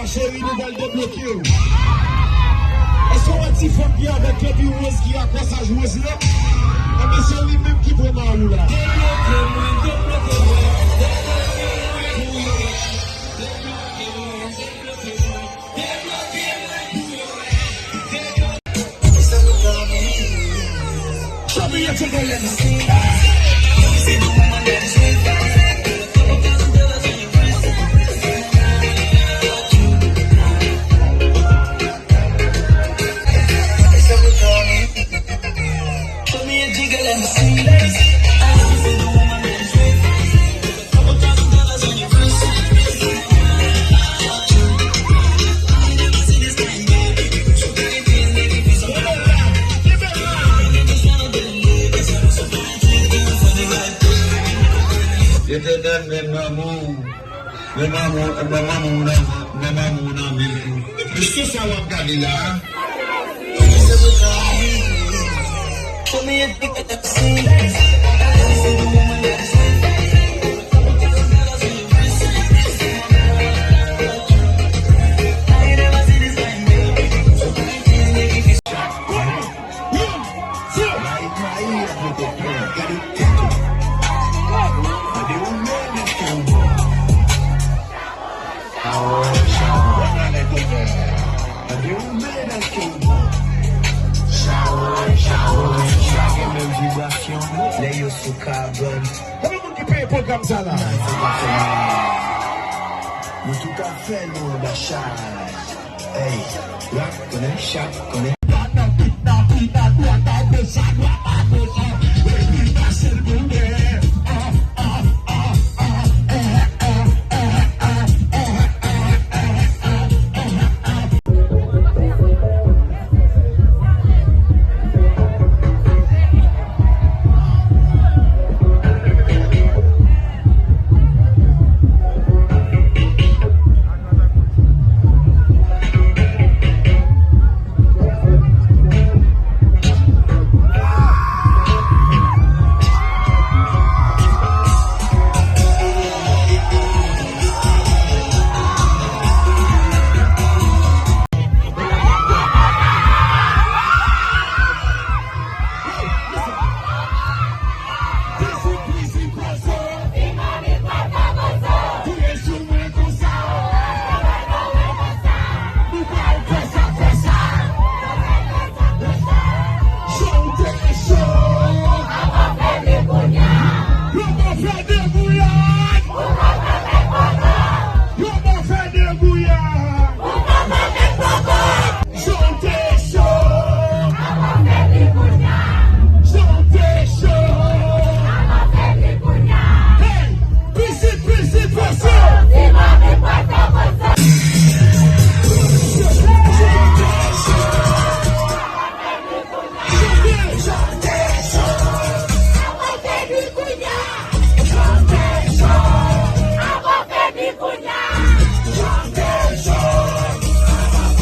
La chérie nous va le débloquer. Est-ce qu'on va t'y faire bien avec le bureau qui a quoi ça jouer là? Mais c'est lui-même qui prend ma roue là. Show me your ticket. Qu'est-ce que ça va regarder là? Comme ça là. Nous tout à fait nous la charge. Hey, là, connais, chaque connaît.